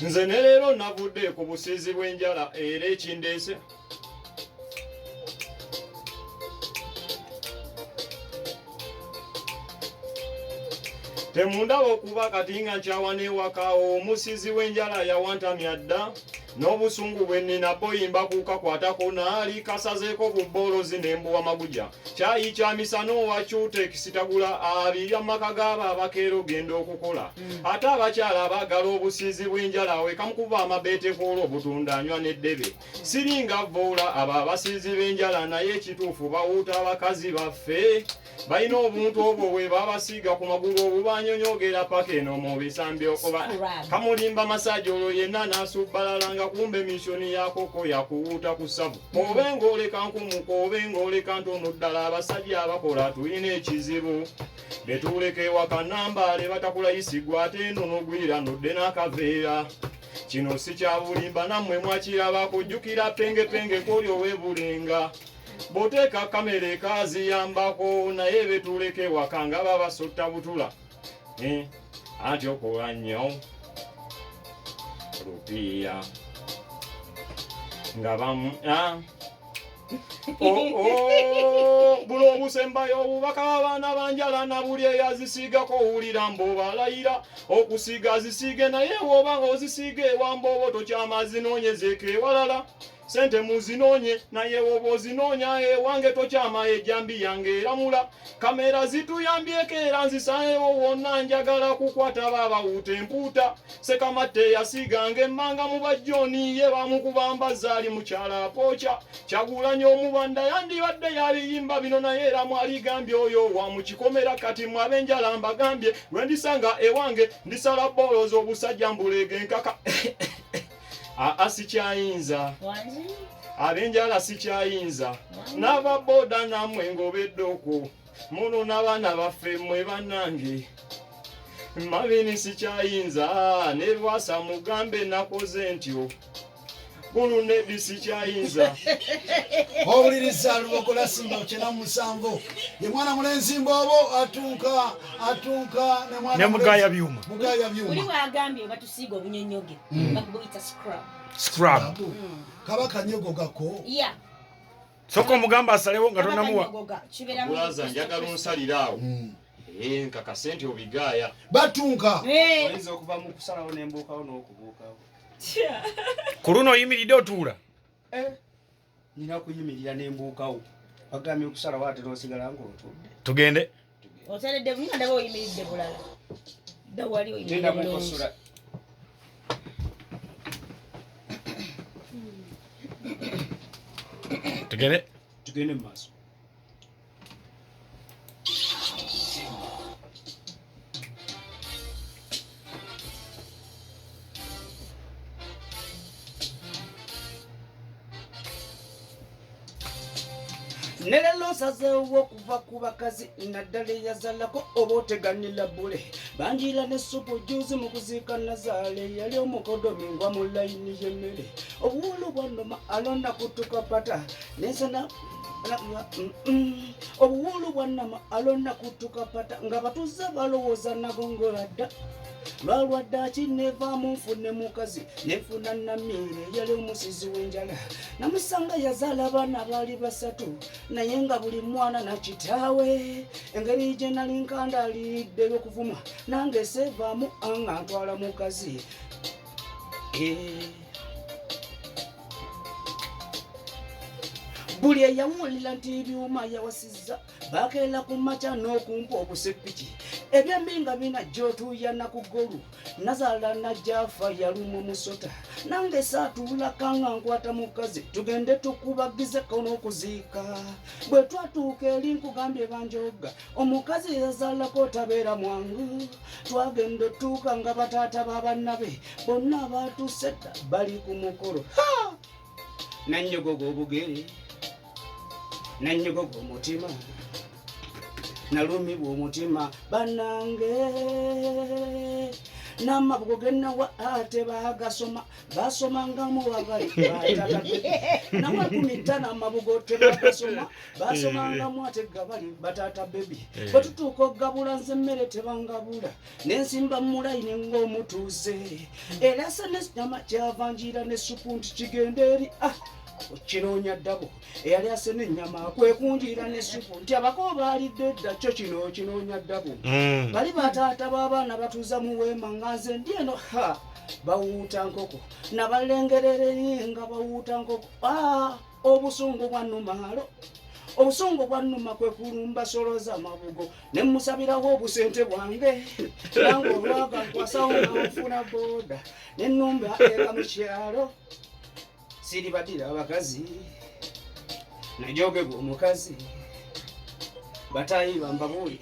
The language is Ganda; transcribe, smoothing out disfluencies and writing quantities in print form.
Nze ne leero navudde ku busizi bw'enjala era ekindeese temundaba okuba kati nga nkyawa n'ewaka omusizi w'enjala yawantamya dda n'obusungu bwe nnina boyimba kukakwatako naali kasazeeko bubbolozi n'embuwa maguja kyayi kya misana owa Cutex tagula abiri amaka g'abo abakeera genda okukola ate abakyala abaagala obusizi bw'enjala we kamukuba amabeete k'olwo obutunda anywa n'eddebe siringa voola abo abasizi b'enjala naye ekituufu bawuuta abakazi baffe balina obuntu obwo bwe babasiiga ku magulu obubanyonyogera paka eno mu bisambi okuba kamulimba masaaji olwo yenna n'asubbalalanga kumbe misioni yakoko yakuwuuta ku ssavu obe ng'oleka nkumuka obe ng'oleka ntono ddala abasajja abakola tulina ekizibu betuuleka ewaka nambaale batakulayisigwa ate eno n'ogwira nodde n'akaveera kino si kya bulimba nammwe mwakirabako jjukira pengepenge koli oweebulenga boteeka kamera ekaziyambako naye betuuleka ewaka nga babasotta butula anti okola nnyo rupiya nga bamu buno obusembayo obubaka b'abaana banjala na buli eyazisiigako owulira mb'obalayira okusiiga zisiige naye bw'oba ng'ozisiiga ewamba oba tokyama zinoonyezeeko ewalala sente muzinoonye naye woba ozinoonya ewange tokyama ejjambi yange eramula kamera zituyambyeko era nzisaewo wonna njagala kukwata baabawuuta empuuta sekamatte yasiiganga emmanga mu bajjoni ye bamukubamba zaali mukyala apooca Kyagulanyi omubanda yandibadde yabiyimba bino naye era mwaligambye oyo wa mukikomera kati mwabenjala mbagambye lwendisanga ewange ndisala bbolozi obusajja mbuleege nkaka sikyayinza abenjala sikyayinza n'ababoda nammwe ng'obeddeko muno n'abaana baffe mmwe bannange mabini sikyayinza ne Lwasa mugambe nakoze ntyo bulunedi sikyayinza owuliriza Lubogola Simba 97 ye mwana mulenzi Mbobo atuuka ne Mugaya Byuma uli wagambye batusiiga obunyonyoge bakubuyita scrub kabaka nyogo gako soko mugamba asalewo nga tonamuwa bulaza njagala onsaliraawo nkaka sente obigaaya batunka oyinza okuva mu kusalawo n'embuukawo n'okubuukawo ku luno oyimiridde otuula nina kuyimirira n'embuukawo bagambye okusalawo ate n'osigala ng'otudde tugende oteredde nga ndaba oyimiridde bulala dda wali oyimiridde bulungi tugende mu maaso Nelelo osazeewo okuva ku bakazi naddala eyazalako oba oteganira bule banjira n'essupu juzi mu kuziika nazaala yali omukodomi ngwa mu layini y'emmere obuwulu bwannoma alonda kutuka pata nensana obuwulu bwannama alonda kutuka pata nga batuze balowooza nagongola dda lwalwadde akinevaamu nfune mukazi nefuna namiire yali omusizi w'enjala namusanga yazaala abaana baali basatu naye nga buli mwana na kitaawe engeri gye nali nkandaalidde y'okuvuma nange seevaamu anga ntwala mukazi buli eyawulira nti ebyuma yawasizza bakeera ku makya n'okumpa obusepiki ebyembi nga binajja otuuyana ku ggolu nazaala najjaafa yaluma omusota nange saatuulaka nga nkwata mukazi tugende tukubagizeko n'okuziika bwe twatuuka eri nkugambye banjoga omukazi yazaalako tabeera mwangu twagenda otuuka nga bataata b'abannabe bonna abaatuuse dda bali ku mukolo nannyogoga obugere nannyogoga omutima nalumibwa omutima bannange n'amabugo gennawa ate bagasoma basomangamu bagali batata bebe nawa kumitana amabugo tebagasoma basomangamu ate gabali batata bebe batutuuka ogabula nze mmere tebangabula n'ensimba mulayini ng'omutuuze era se n'ekinyama kyavanjira n'essupu nti kigenda eri kinoonya ddabo eyali ase n'ennyama kwekunjira n'essupu nti abako baalidde dda kyo kino kinoonya ddabo bali bataata b'abaana batuuza mu weema nga nze ndi eno bawuuta nkoko nabalengerere nga bawuuta nkoko obusungu bwannumaalo obusungu bwannuma kwe kulumba solo z'amabugo ne musabirawo obusente bwange nange olwaga nkwasawo nga nfuna booda n'ennumba eka mu kyalo siribadira abakazi najogegwa omukazi batayiba mbabuuli